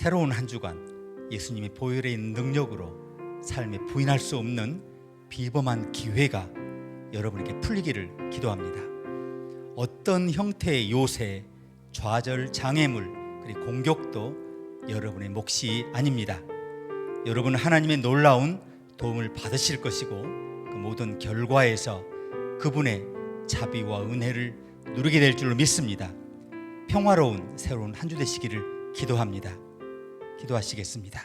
새로운 한 주간 예수님의 보혈의 능력으로 삶에 부인할 수 없는 비범한 기회가 여러분에게 풀리기를 기도합니다. 어떤 형태의 요새, 좌절, 장애물, 그리고 공격도 여러분의 몫이 아닙니다. 여러분은 하나님의 놀라운 도움을 받으실 것이고 그 모든 결과에서 그분의 자비와 은혜를 누리게 될 줄로 믿습니다. 평화로운 새로운 한 주 되시기를 기도합니다. 기도하시겠습니다.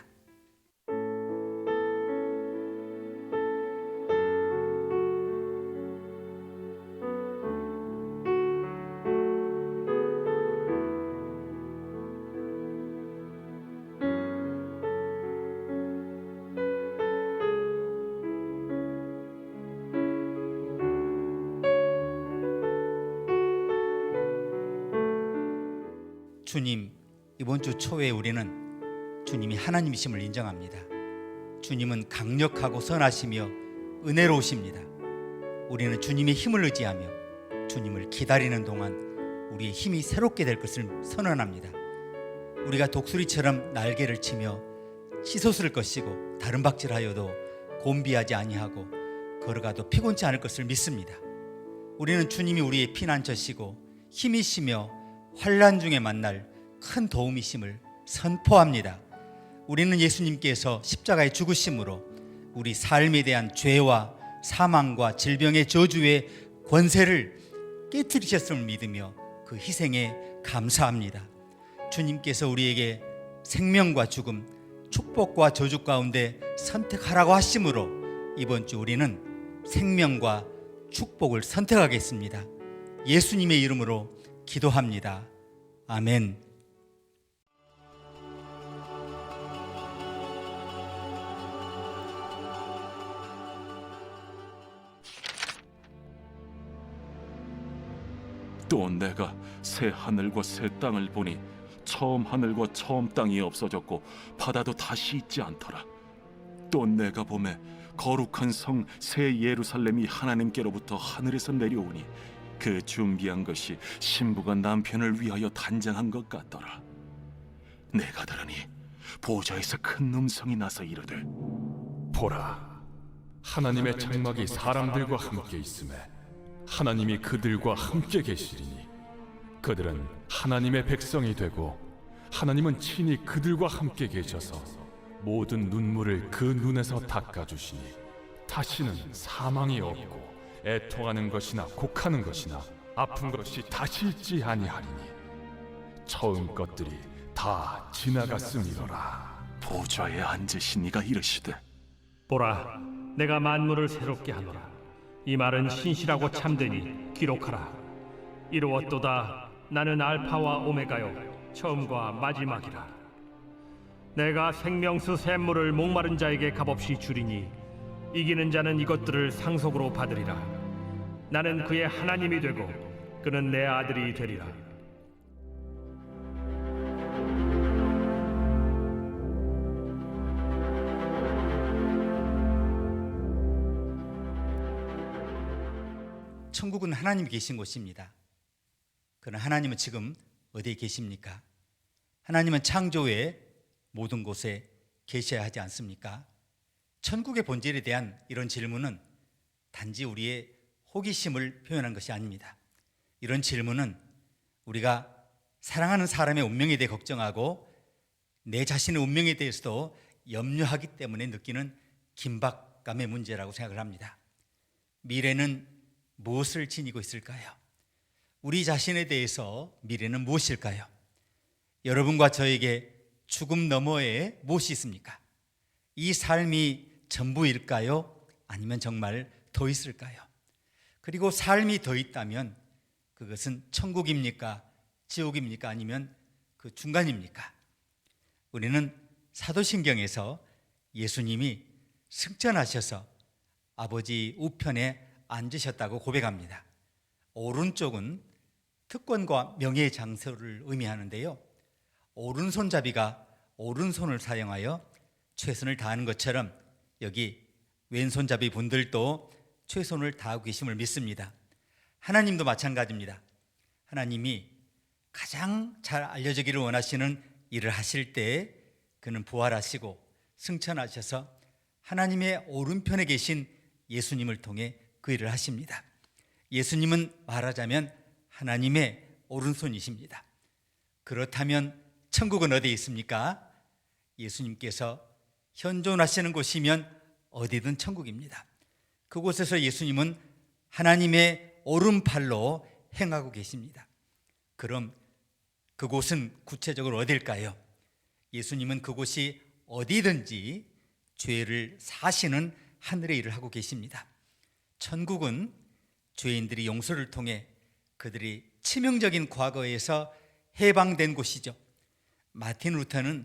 주님, 이번 주 초에 우리는 주님이 하나님이심을 인정합니다. 주님은 강력하고 선하시며 은혜로우십니다. 우리는 주님의 힘을 의지하며 주님을 기다리는 동안 우리의 힘이 새롭게 될 것을 선언합니다. 우리가 독수리처럼 날개를 치며 씻었을 것이고 다른 박질하여도 곤비하지 아니하고 걸어가도 피곤치 않을 것을 믿습니다. 우리는 주님이 우리의 피난처시고 힘이시며 환난 중에 만날 큰 도움이심을 선포합니다. 우리는 예수님께서 십자가에 죽으심으로 우리 삶에 대한 죄와 사망과 질병의 저주의 권세를 깨뜨리셨음을 믿으며 그 희생에 감사합니다. 주님께서 우리에게 생명과 죽음, 축복과 저주 가운데 선택하라고 하심으로 이번 주 우리는 생명과 축복을 선택하겠습니다. 예수님의 이름으로 기도합니다. 아멘. 또 내가 새 하늘과 새 땅을 보니 처음 하늘과 처음 땅이 없어졌고 바다도 다시 있지 않더라. 또 내가 보매 거룩한 성 새 예루살렘이 하나님께로부터 하늘에서 내려오니 그 준비한 것이 신부가 남편을 위하여 단장한 것 같더라. 내가 들으니 보좌에서 큰 음성이 나서 이르되, 보라, 하나님의 장막이 사람들과 함께 있음에 하나님이 그들과 함께 계시리니 그들은 하나님의 백성이 되고 하나님은 친히 그들과 함께 계셔서 모든 눈물을 그 눈에서 닦아주시니 다시는 사망이 없고 애통하는 것이나 곡하는 것이나 아픈 것이 다시 있지 아니하리니 처음 것들이 다 지나갔음이로라. 보좌에 앉으신 이가 이르시되, 보라, 내가 만물을 새롭게 하노라. 이 말은 신실하고 참되니 기록하라. 이루었도다. 나는 알파와 오메가요 처음과 마지막이라. 내가 생명수 샘물을 목마른 자에게 값없이 주리니 이기는 자는 이것들을 상속으로 받으리라. 나는 그의 하나님이 되고 그는 내 아들이 되리라. 천국은 하나님이 계신 곳입니다. 그러나 하나님은 지금 어디에 계십니까? 하나님은 창조의 모든 곳에 계셔야 하지 않습니까? 천국의 본질에 대한 이런 질문은 단지 우리의 호기심을 표현한 것이 아닙니다. 이런 질문은 우리가 사랑하는 사람의 운명에 대해 걱정하고 내 자신의 운명에 대해서도 염려하기 때문에 느끼는 긴박감의 문제라고 생각을 합니다. 미래는 무엇을 지니고 있을까요? 우리 자신에 대해서 미래는 무엇일까요? 여러분과 저에게 죽음 너머에 무엇이 있습니까? 이 삶이 전부일까요? 아니면 정말 더 있을까요? 그리고 삶이 더 있다면 그것은 천국입니까? 지옥입니까? 아니면 그 중간입니까? 우리는 사도신경에서 예수님이 승천하셔서 아버지 우편에 앉으셨다고 고백합니다. 오른쪽은 특권과 명예의 장소를 의미하는데요, 오른손잡이가 오른손을 사용하여 최선을 다하는 것처럼 여기 왼손잡이 분들도 최선을 다하고 계심을 믿습니다. 하나님도 마찬가지입니다. 하나님이 가장 잘 알려지기를 원하시는 일을 하실 때 그는 부활하시고 승천하셔서 하나님의 오른편에 계신 예수님을 통해 그 일을 하십니다. 예수님은 말하자면 하나님의 오른손이십니다. 그렇다면 천국은 어디에 있습니까? 예수님께서 현존하시는 곳이면 어디든 천국입니다. 그곳에서 예수님은 하나님의 오른팔로 행하고 계십니다. 그럼 그곳은 구체적으로 어딜까요? 예수님은 그곳이 어디든지 죄를 사시는 하늘의 일을 하고 계십니다. 천국은 죄인들이 용서를 통해 그들이 치명적인 과거에서 해방된 곳이죠. 마틴 루터는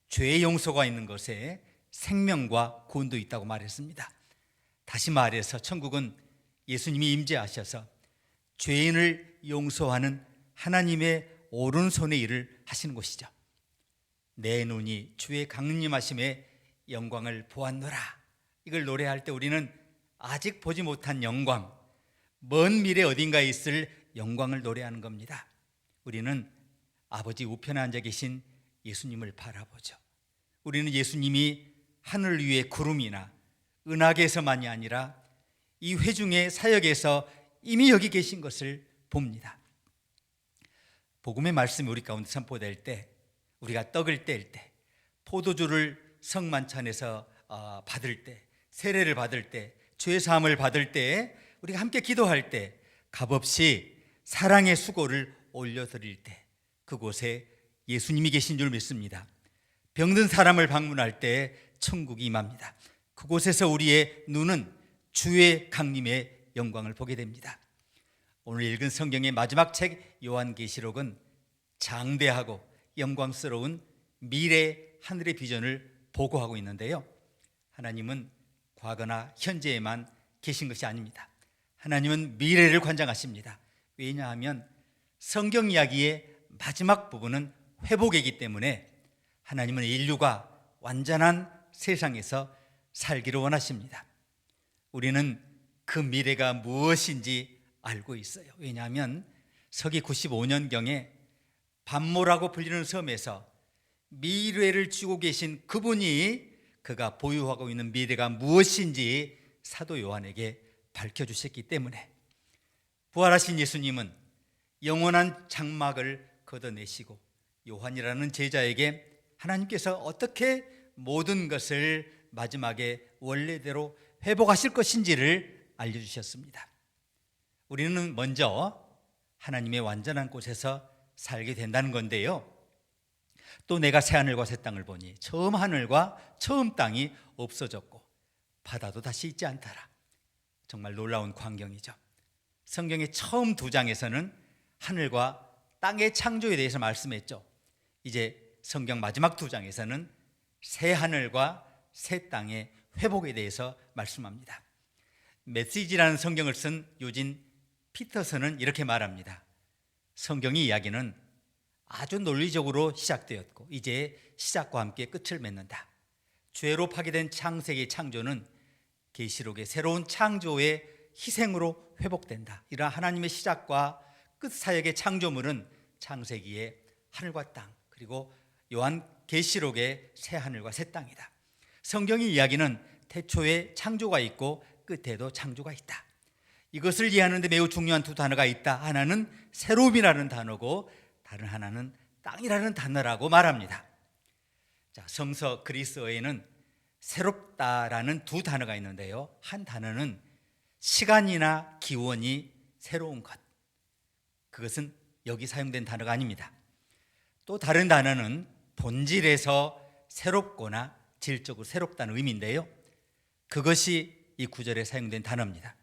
죄의 용서가 있는 것에 생명과 구원도 있다고 말했습니다. 다시 말해서 천국은 예수님이 임재하셔서 죄인을 용서하는 하나님의 오른손의 일을 하시는 곳이죠. 내 눈이 주의 강림하심의 영광을 보았노라. 이걸 노래할 때 우리는 아직 보지 못한 영광, 먼 미래 어딘가에 있을 영광을 노래하는 겁니다. 우리는 아버지 우편에 앉아 계신 예수님을 바라보죠. 우리는 예수님이 하늘 위의 구름이나 은하계에서만이 아니라 이 회중의 사역에서 이미 여기 계신 것을 봅니다. 복음의 말씀이 우리 가운데 선포될 때, 우리가 떡을 뗄 때, 포도주를 성만찬에서 받을 때, 세례를 받을 때, 죄사함을 받을 때, 우리가 함께 기도할 때, 값없이 사랑의 수고를 올려드릴 때 그곳에 예수님이 계신 줄 믿습니다. 병든 사람을 방문할 때 천국이 임합니다. 그곳에서 우리의 눈은 주의 강림의 영광을 보게 됩니다. 오늘 읽은 성경의 마지막 책 요한계시록은 장대하고 영광스러운 미래 하늘의 비전을 보고하고 있는데요, 하나님은 과거나 현재에만 계신 것이 아닙니다. 하나님은 미래를 관장하십니다. 왜냐하면 성경 이야기의 마지막 부분은 회복이기 때문에 하나님은 인류가 완전한 세상에서 살기를 원하십니다. 우리는 그 미래가 무엇인지 알고 있어요. 왜냐하면 서기 95년경에 반모라고 불리는 섬에서 미래를 쥐고 계신 그분이 그가 보유하고 있는 미래가 무엇인지 사도 요한에게 밝혀주셨기 때문에 부활하신 예수님은 영원한 장막을 걷어내시고 요한이라는 제자에게 하나님께서 어떻게 모든 것을 마지막에 원래대로 회복하실 것인지를 알려주셨습니다. 우리는 먼저 하나님의 완전한 곳에서 살게 된다는 건데요, 또 내가 새 하늘과 새 땅을 보니 처음 하늘과 처음 땅이 없어졌고 바다도 다시 있지 않더라. 정말 놀라운 광경이죠. 성경의 처음 2장에서는 하늘과 땅의 창조에 대해서 말씀했죠. 이제 성경 마지막 2장에서는 새 하늘과 새 땅의 회복에 대해서 말씀합니다. 메시지라는 성경을 쓴 유진 피터슨은 이렇게 말합니다. 성경의 이야기는 아주 논리적으로 시작되었고 이제 시작과 함께 끝을 맺는다. 죄로 파괴된 창세기의 창조는 계시록의 새로운 창조의 희생으로 회복된다. 이러한 하나님의 시작과 끝 사역의 창조물은 창세기의 하늘과 땅, 그리고 요한 계시록의 새 하늘과 새 땅이다. 성경의 이야기는 태초에 창조가 있고 끝에도 창조가 있다. 이것을 이해하는 데 매우 중요한 2 단어가 있다. 하나는 새로움이라는 단어고 다른 하나는 땅이라는 단어라고 말합니다. 자, 성서 그리스어에는 새롭다라는 2 단어가 있는데요, 한 단어는 시간이나 기원이 새로운 것, 그것은 여기 사용된 단어가 아닙니다. 또 다른 단어는 본질에서 새롭거나 질적으로 새롭다는 의미인데요, 그것이 이 구절에 사용된 단어입니다.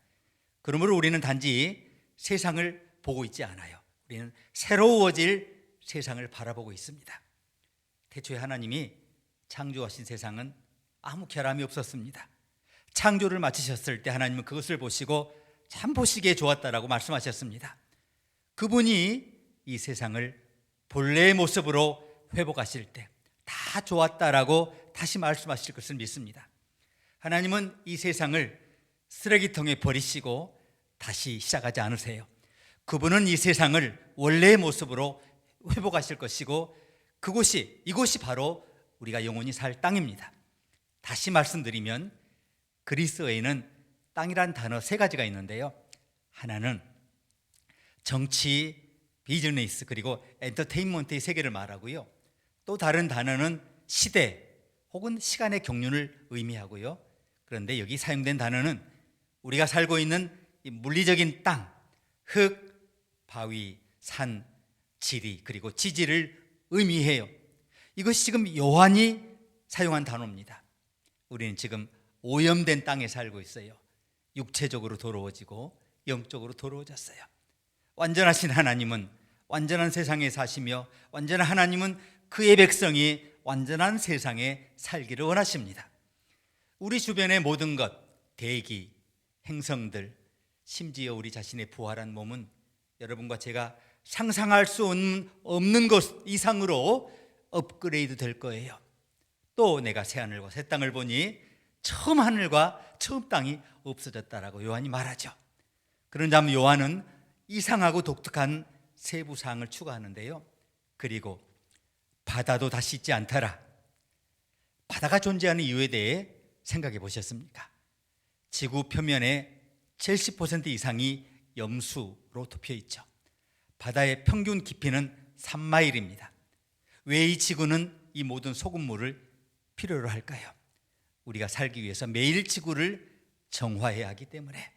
그러므로 우리는 단지 세상을 보고 있지 않아요. 우리는 새로워질 세상을 바라보고 있습니다. 태초에 하나님이 창조하신 세상은 아무 결함이 없었습니다. 창조를 마치셨을 때 하나님은 그것을 보시고 참 보시기에 좋았다라고 말씀하셨습니다. 그분이 이 세상을 본래의 모습으로 회복하실 때 다 좋았다라고 다시 말씀하실 것을 믿습니다. 하나님은 이 세상을 쓰레기통에 버리시고 다시 시작하지 않으세요. 그분은 이 세상을 원래의 모습으로 회복하실 것이고 이곳이 바로 우리가 영원히 살 땅입니다. 다시 말씀드리면 그리스어에는 땅이란 단어 세 가지가 있는데요. 하나는 정치, 비즈니스 그리고 엔터테인먼트의 세계를 말하고요. 또 다른 단어는 시대 혹은 시간의 경륜을 의미하고요. 그런데 여기 사용된 단어는 우리가 살고 있는 이 물리적인 땅, 흙, 바위, 산, 지리 그리고 지지를 의미해요. 이것이 지금 요한이 사용한 단어입니다. 우리는 지금 오염된 땅에 살고 있어요. 육체적으로 더러워지고 영적으로 더러워졌어요. 완전하신 하나님은 완전한 세상에 사시며 완전한 하나님은 그의 백성이 완전한 세상에 살기를 원하십니다. 우리 주변의 모든 것, 대기, 행성들, 심지어 우리 자신의 부활한 몸은 여러분과 제가 상상할 수 없는 것 이상으로 업그레이드 될 거예요. 또 내가 새 하늘과 새 땅을 보니 처음 하늘과 처음 땅이 없어졌다라고 요한이 말하죠. 그런 다음 요한은 이상하고 독특한 세부 사항을 추가하는데요. 그리고 바다도 다시 있지 않더라. 바다가 존재하는 이유에 대해 생각해 보셨습니까? 지구 표면의 70% 이상이 염수로 덮여 있죠. 바다의 평균 깊이는 3마일입니다. 왜 이 지구는 이 모든 소금물을 필요로 할까요? 우리가 살기 위해서 매일 지구를 정화해야 하기 때문에.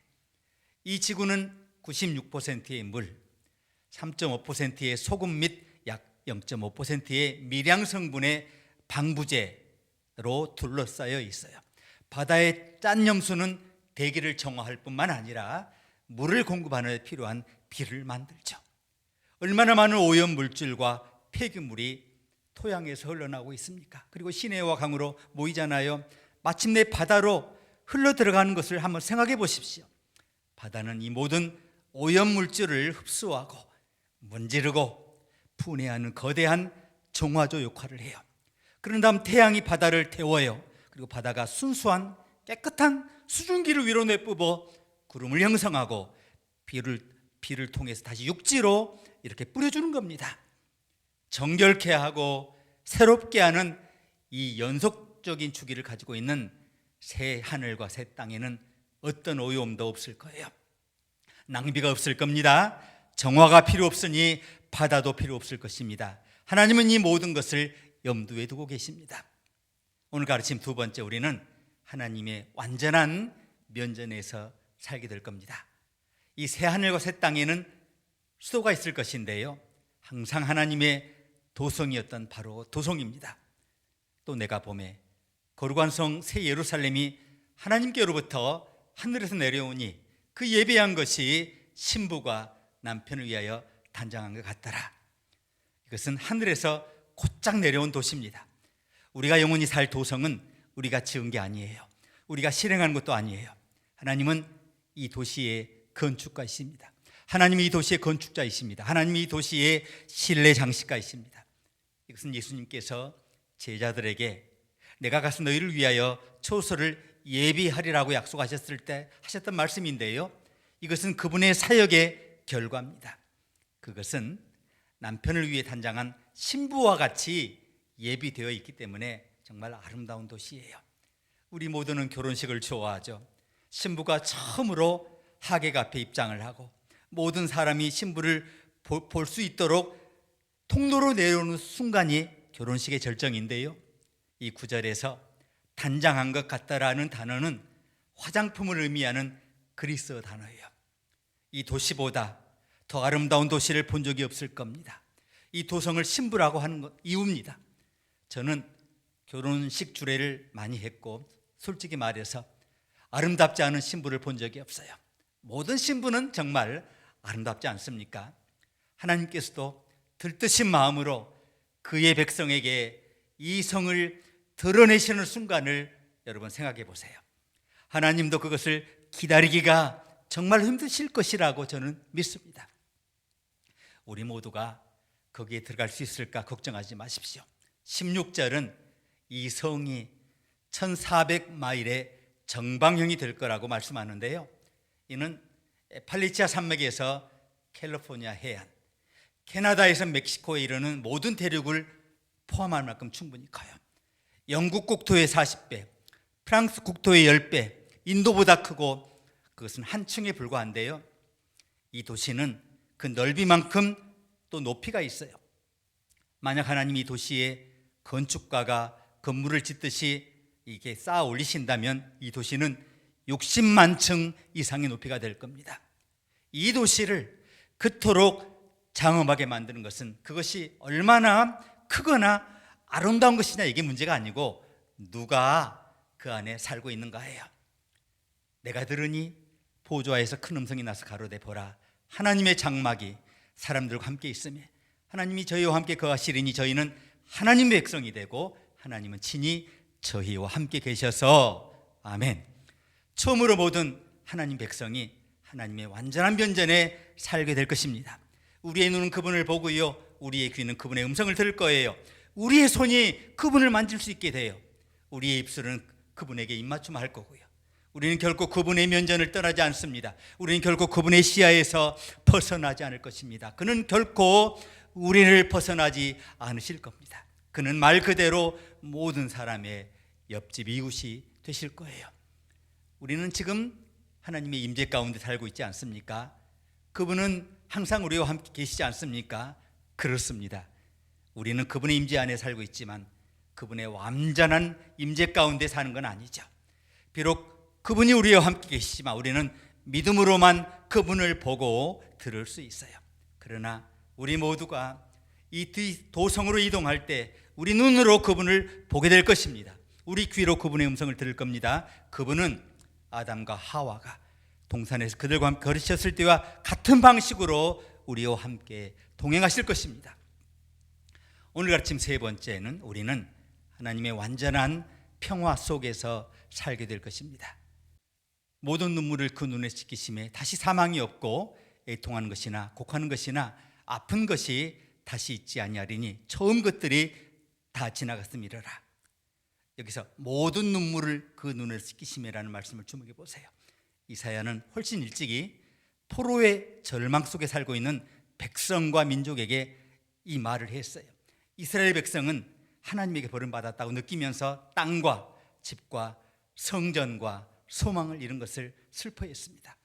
이 지구는 96%의 물, 3.5%의 소금 및 약 0.5%의 미량 성분의 방부제로 둘러싸여 있어요. 바다의 짠 염수는 대기를 정화할 뿐만 아니라 물을 공급하는 데 필요한 비를 만들죠. 얼마나 많은 오염 물질과 폐기물이 토양에서 흘러나오고 있습니까? 그리고 시내와 강으로 모이잖아요. 마침내 바다로 흘러 들어가는 것을 한번 생각해 보십시오. 바다는 이 모든 오염 물질을 흡수하고 문지르고 분해하는 거대한 정화조 역할을 해요. 그런 다음 태양이 바다를 태워요. 그리고 바다가 순수한 깨끗한 수증기를 위로 내뿜어 구름을 형성하고 비를 통해서 다시 육지로 이렇게 뿌려주는 겁니다. 정결케 하고 새롭게 하는 이 연속적인 주기를 가지고 있는 새 하늘과 새 땅에는 어떤 오염도 없을 거예요. 낭비가 없을 겁니다. 정화가 필요 없으니 바다도 필요 없을 것입니다. 하나님은 이 모든 것을 염두에 두고 계십니다. 오늘 가르침 두 번째, 우리는 하나님의 완전한 면전에서 살게 될 겁니다. 이 새 하늘과 새 땅에는 수도가 있을 것인데요, 항상 하나님의 도성이었던 바로 도성입니다. 또 내가 봄에 거룩한 성 새 예루살렘이 하나님께로부터 하늘에서 내려오니 그 예배한 것이 신부가 남편을 위하여 단장한 것 같더라. 이것은 하늘에서 곧장 내려온 도시입니다. 우리가 영원히 살 도성은 우리가 지은 게 아니에요. 우리가 실행한 것도 아니에요. 하나님은 이 도시의 건축가이십니다. 하나님이 이 도시의 건축자이십니다. 하나님이 이 도시의 실내 장식가이십니다. 이것은 예수님께서 제자들에게 내가 가서 너희를 위하여 처소를 예비하리라고 약속하셨을 때 하셨던 말씀인데요, 이것은 그분의 사역의 결과입니다. 그것은 남편을 위해 단장한 신부와 같이 예비되어 있기 때문에 정말 아름다운 도시예요. 우리 모두는 결혼식을 좋아하죠. 신부가 처음으로 하객 앞에 입장을 하고 모든 사람이 신부를 볼 수 있도록 통로로 내려오는 순간이 결혼식의 절정인데요, 이 구절에서 단장한 것 같다라는 단어는 화장품을 의미하는 그리스어 단어예요. 이 도시보다 더 아름다운 도시를 본 적이 없을 겁니다. 이 도성을 신부라고 하는 것 이유입니다. 저는 결혼식 주례를 많이 했고 솔직히 말해서 아름답지 않은 신부를 본 적이 없어요. 모든 신부는 정말 아름답지 않습니까? 하나님께서도 들뜨신 마음으로 그의 백성에게 이 성을 드러내시는 순간을 여러분 생각해 보세요. 하나님도 그것을 기다리기가 정말 힘드실 것이라고 저는 믿습니다. 우리 모두가 거기에 들어갈 수 있을까 걱정하지 마십시오. 16절은 이 성이 1400마일의 정방형이 될 거라고 말씀하는데요, 이는 팔리치아 산맥에서 캘리포니아 해안, 캐나다에서 멕시코에 이르는 모든 대륙을 포함할 만큼 충분히 커요. 영국 국토의 40배, 프랑스 국토의 10배, 인도보다 크고 그것은 한 층에 불과한데요. 이 도시는 그 넓이만큼 또 높이가 있어요. 만약 하나님이 이 도시에 건축가가 건물을 짓듯이 이게 쌓아 올리신다면 이 도시는 60만 층 이상의 높이가 될 겁니다. 이 도시를 그토록 장엄하게 만드는 것은 그것이 얼마나 크거나 아름다운 것이냐 이게 문제가 아니고 누가 그 안에 살고 있는가예요. 내가 들으니 보좌에서 큰 음성이 나서 가로되 보라 하나님의 장막이 사람들과 함께 있으며 하나님이 저희와 함께 거하시리니 저희는 하나님의 백성이 되고 하나님은 친히 저희와 함께 계셔서 아멘. 처음으로 모든 하나님 백성이 하나님의 완전한 변전에 살게 될 것입니다. 우리의 눈은 그분을 보고요, 우리의 귀는 그분의 음성을 들을 거예요. 우리의 손이 그분을 만질 수 있게 돼요. 우리의 입술은 그분에게 입맞춤할 거고요. 우리는 결코 그분의 면전을 떠나지 않습니다. 우리는 결코 그분의 시야에서 벗어나지 않을 것입니다. 그는 결코 우리를 벗어나지 않으실 겁니다. 그는 말 그대로 모든 사람의 옆집 이웃이 되실 거예요. 우리는 지금 하나님의 임재 가운데 살고 있지 않습니까? 그분은 항상 우리와 함께 계시지 않습니까? 그렇습니다. 우리는 그분의 임재 안에 살고 있지만 그분의 완전한 임재 가운데 사는 건 아니죠. 비록 그분이 우리와 함께 계시지만 우리는 믿음으로만 그분을 보고 들을 수 있어요. 그러나 우리 모두가 이 도성으로 이동할 때 우리 눈으로 그분을 보게 될 것입니다. 우리 귀로 그분의 음성을 들을 겁니다. 그분은 아담과 하와가 동산에서 그들과 함께 걸으셨을 때와 같은 방식으로 우리와 함께 동행하실 것입니다. 오늘 가르침 세 번째는 우리는 하나님의 완전한 평화 속에서 살게 될 것입니다. 모든 눈물을 그 눈에 씻기심에 다시 사망이 없고 애통하는 것이나 곡하는 것이나 아픈 것이 다시 있지 아니하리니 처음 것들이 다 지나갔음이러라. 여기서 모든 눈물을 그 눈에 씻기심이라는 말씀을 주목해 보세요. 이사야는 훨씬 일찍이 포로의 절망 속에 살고 있는 백성과 민족에게 이 말을 했어요. 이스라엘 백성은 하나님에게 버림받았다고 느끼면서 땅과 집과 성전과 소망을 잃은 것을 슬퍼했습니다.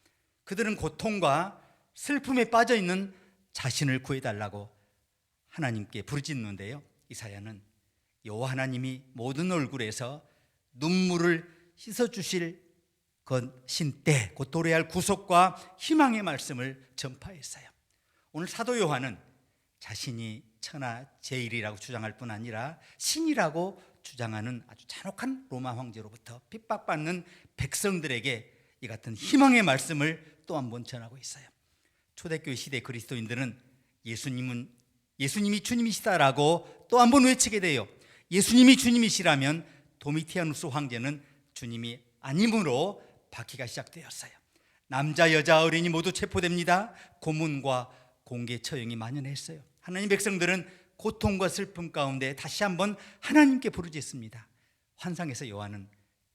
그들은 고통과 슬픔에 빠져 있는 자신을 구해달라고 하나님께 부르짖는데요. 이사야는 여호와 하나님이 모든 얼굴에서 눈물을 씻어주실 것인 때 곧 도래할 구속과 희망의 말씀을 전파했어요. 오늘 사도 요한은 자신이 천하 제일이라고 주장할 뿐 아니라 신이라고 주장하는 아주 잔혹한 로마 황제로부터 핍박받는 백성들에게 이 같은 희망의 말씀을 또 한 번 전하고 있어요. 초대교회 시대 그리스도인들은 예수님이 주님이시다라고 또 한 번 외치게 돼요. 예수님이 주님이시라면 도미티아누스 황제는 주님이 아님으로 박해가 시작되었어요. 남자 여자 어린이 모두 체포됩니다. 고문과 공개 처형이 만연했어요. 하나님 백성들은 고통과 슬픔 가운데 다시 한번 하나님께 부르짖습니다. 환상에서 요한은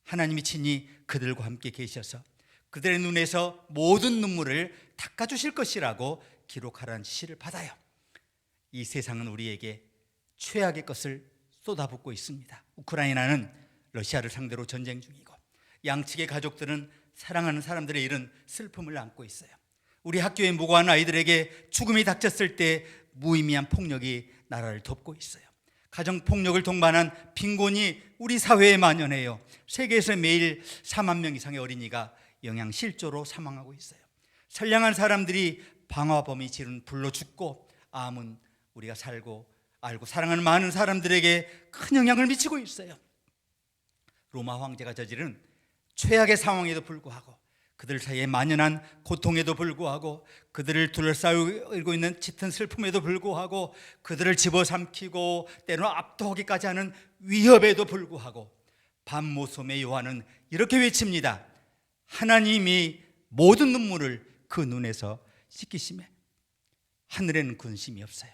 하나님이 친히 그들과 함께 계셔서 그들의 눈에서 모든 눈물을 닦아주실 것이라고 기록하라는 지시를 받아요. 이 세상은 우리에게 최악의 것을 쏟아붓고 있습니다. 우크라이나는 러시아를 상대로 전쟁 중이고 양측의 가족들은 사랑하는 사람들의 잃은 슬픔을 안고 있어요. 우리 학교에 무고한 아이들에게 죽음이 닥쳤을 때 무의미한 폭력이 나라를 덮고 있어요. 가정폭력을 동반한 빈곤이 우리 사회에 만연해요. 세계에서 매일 4만 명 이상의 어린이가 영양실조로 사망하고 있어요. 선량한 사람들이 방화범이 지른 불로 죽고 암은 우리가 알고 사랑하는 많은 사람들에게 큰 영향을 미치고 있어요. 로마 황제가 저지른 최악의 상황에도 불구하고 그들 사이에 만연한 고통에도 불구하고 그들을 둘러싸고 있는 짙은 슬픔에도 불구하고 그들을 집어삼키고 때로는 압도하기까지 하는 위협에도 불구하고 밤모섬의 요한은 이렇게 외칩니다. 하나님이 모든 눈물을 그 눈에서 씻기심에 하늘에는 근심이 없어요.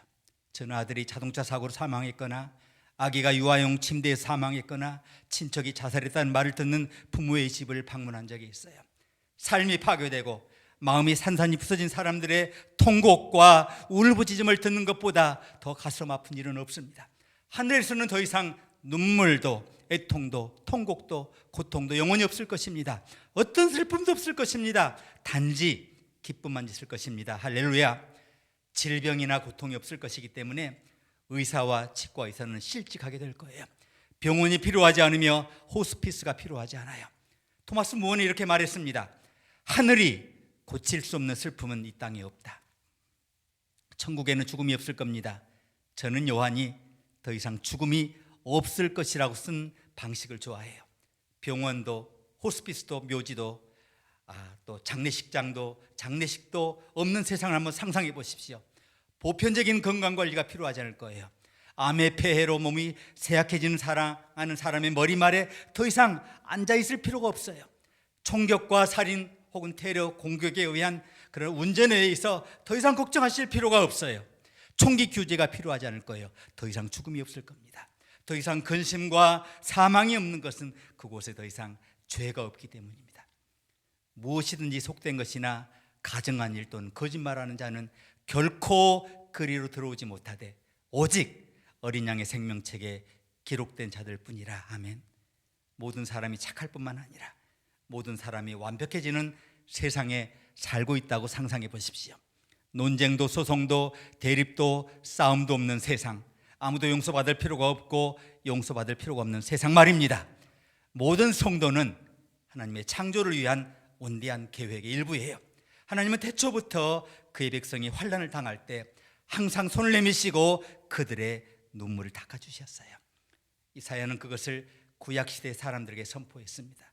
저는 아들이 자동차 사고로 사망했거나 아기가 유아용 침대에 사망했거나 친척이 자살했다는 말을 듣는 부모의 집을 방문한 적이 있어요. 삶이 파괴되고 마음이 산산이 부서진 사람들의 통곡과 울부짖음을 듣는 것보다 더 가슴 아픈 일은 없습니다. 하늘에서는 더 이상 눈물도 애통도 통곡도 고통도 영원히 없을 것입니다. 어떤 슬픔도 없을 것입니다. 단지 기쁨만 있을 것입니다. 할렐루야. 질병이나 고통이 없을 것이기 때문에 의사와 치과 의사는 실직하게 될 거예요. 병원이 필요하지 않으며 호스피스가 필요하지 않아요. 토마스 무어는 이렇게 말했습니다. 하늘이 고칠 수 없는 슬픔은 이 땅에 없다. 천국에는 죽음이 없을 겁니다. 저는 요한이 더 이상 죽음이 없을 것이라고 쓴 방식을 좋아해요. 병원도 호스피스도 묘지도 또 장례식도 없는 세상을 한번 상상해 보십시오. 보편적인 건강관리가 필요하지 않을 거예요. 암의 폐해로 몸이 쇠약해지는 사랑하는 사람의 머리말에 더 이상 앉아있을 필요가 없어요. 총격과 살인 혹은 테러 공격에 의한 그런 운전에 의해서 더 이상 걱정하실 필요가 없어요. 총기 규제가 필요하지 않을 거예요. 더 이상 죽음이 없을 겁니다. 더 이상 근심과 사망이 없는 것은 그곳에 더 이상 죄가 없기 때문입니다. 무엇이든지 속된 것이나 가정한 일 또는 거짓말하는 자는 결코 그리로 들어오지 못하되 오직 어린 양의 생명책에 기록된 자들 뿐이라. 아멘. 모든 사람이 착할 뿐만 아니라 모든 사람이 완벽해지는 세상에 살고 있다고 상상해 보십시오. 논쟁도 소송도 대립도 싸움도 없는 세상, 아무도 용서받을 필요가 없고 용서받을 필요가 없는 세상 말입니다. 모든 성도는 하나님의 창조를 위한 원대한 계획의 일부예요. 하나님은 태초부터 그의 백성이 환난을 당할 때 항상 손을 내미시고 그들의 눈물을 닦아주셨어요. 이사야는 그것을 구약시대 사람들에게 선포했습니다.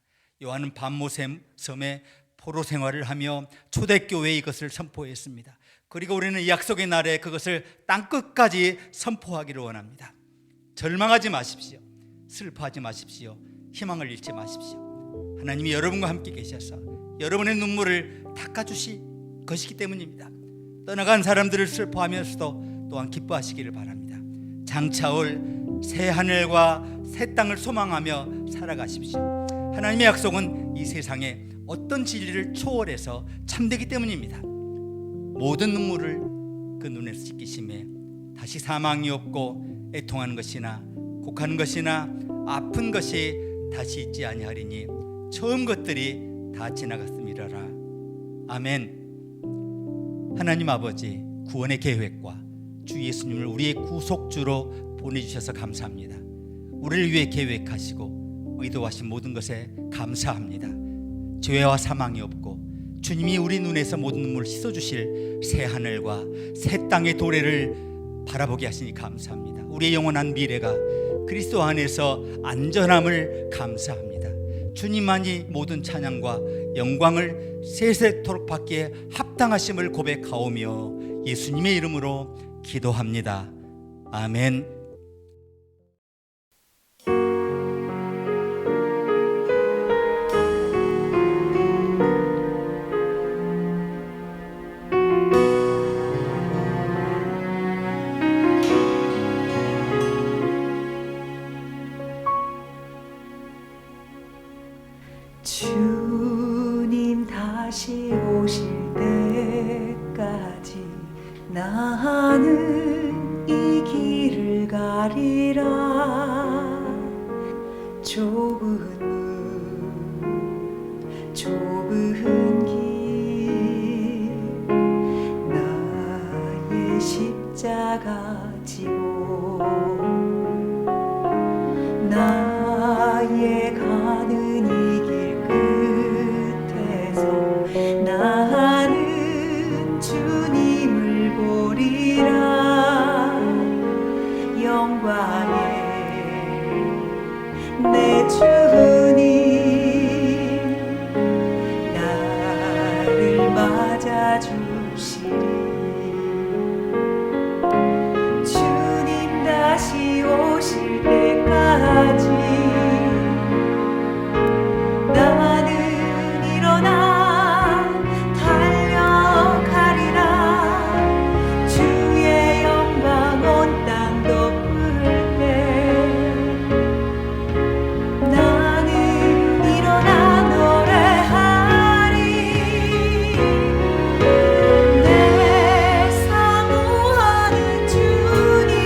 요한은 반모섬에 포로 생활을 하며 초대교회에 이것을 선포했습니다. 그리고 우리는 이 약속의 날에 그것을 땅끝까지 선포하기를 원합니다. 절망하지 마십시오. 슬퍼하지 마십시오. 희망을 잃지 마십시오. 하나님이 여러분과 함께 계셔서 여러분의 눈물을 닦아주실 것이기 때문입니다. 떠나간 사람들을 슬퍼하면서도 또한 기뻐하시기를 바랍니다. 장차올 새 하늘과 새 땅을 소망하며 살아가십시오. 하나님의 약속은 이 세상에 어떤 진리를 초월해서 참되기 때문입니다. 모든 눈물을 그 눈에서 씻기심에 다시 사망이 없고 애통하는 것이나 곡하는 것이나 아픈 것이 다시 있지 아니하리니 처음 것들이 다 지나갔음이라라. 아멘. 하나님 아버지, 구원의 계획과 주 예수님을 우리의 구속주로 보내주셔서 감사합니다. 우리를 위해 계획하시고 의도하신 모든 것에 감사합니다. 죄와 사망이 없고 주님이 우리 눈에서 모든 눈물을 씻어주실 새 하늘과 새 땅의 도래를 바라보게 하시니 감사합니다. 우리의 영원한 미래가 그리스도 안에서 안전함을 감사합니다. 주님만이 모든 찬양과 영광을 세세토록 받기에 합당하심을 고백하오며 예수님의 이름으로 기도합니다. 아멘. 주님 다시 오실 때까지 나는 이 길을 가리라. 좁은 문 좁은 길 나의 십자가 지고 나의 가는 이 나는 주님을 보리라. 영광의 내 주님 나를 맞아주시리. 주님 다시 오실 때까지 나는 일어나 내 사모하는 주님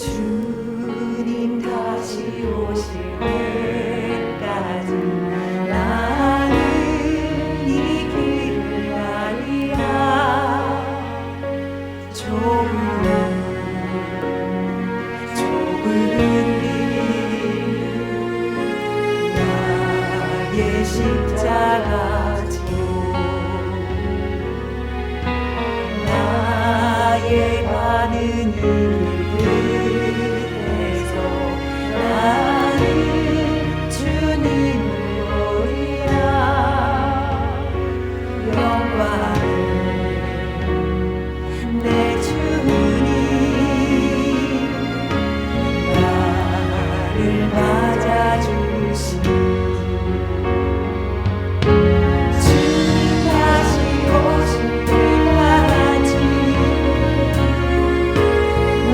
주님 다시 오실 때까지 나는 이 길을 가리라. 좁은 길 나의 십자가 지고 나의 가는 이 길에서 나는 주님을 보리라. 영광을 내 주님 나를 맞아주시니 주님 다시 오실 때까지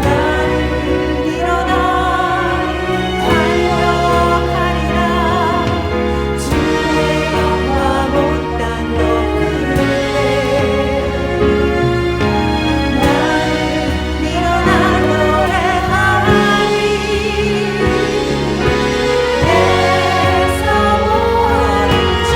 나는 일어나 달려가리라. 주의 영광 온 땅 덮을 때 나는 일어나 노래하리. 내 사모하는 주님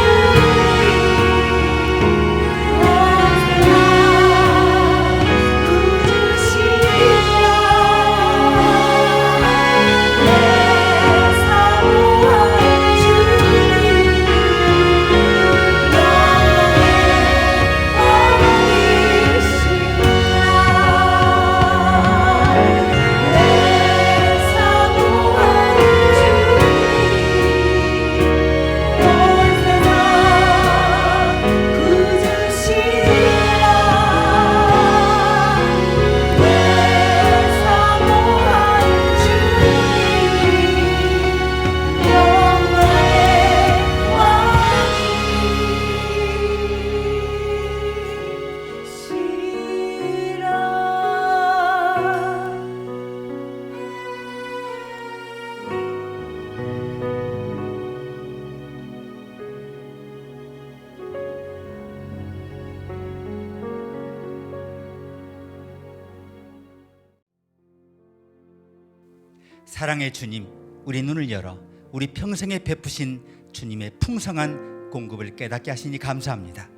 사랑의 주님, 우리 눈을 열어 우리 평생에 베푸신 주님의 풍성한 공급을 깨닫게 하시니 감사합니다.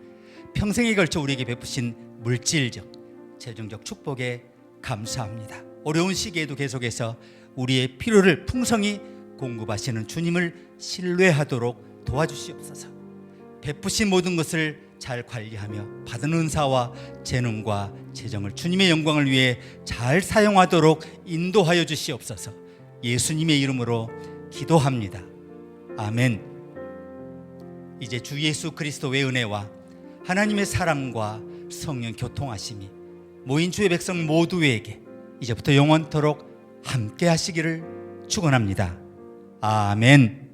평생에 걸쳐 우리에게 베푸신 물질적, 재정적 축복에 감사합니다. 어려운 시기에도 계속해서 우리의 필요를 풍성히 공급하시는 주님을 신뢰하도록 도와주시옵소서. 베푸신 모든 것을 잘 관리하며 받은 은사와 재능과 재정을 주님의 영광을 위해 잘 사용하도록 인도하여 주시옵소서. 예수님의 이름으로 기도합니다. 아멘. 이제 주 예수 그리스도의 은혜와 하나님의 사랑과 성령 교통하심이 모인 주의 백성 모두에게 이제부터 영원토록 함께 하시기를 축원합니다. 아멘.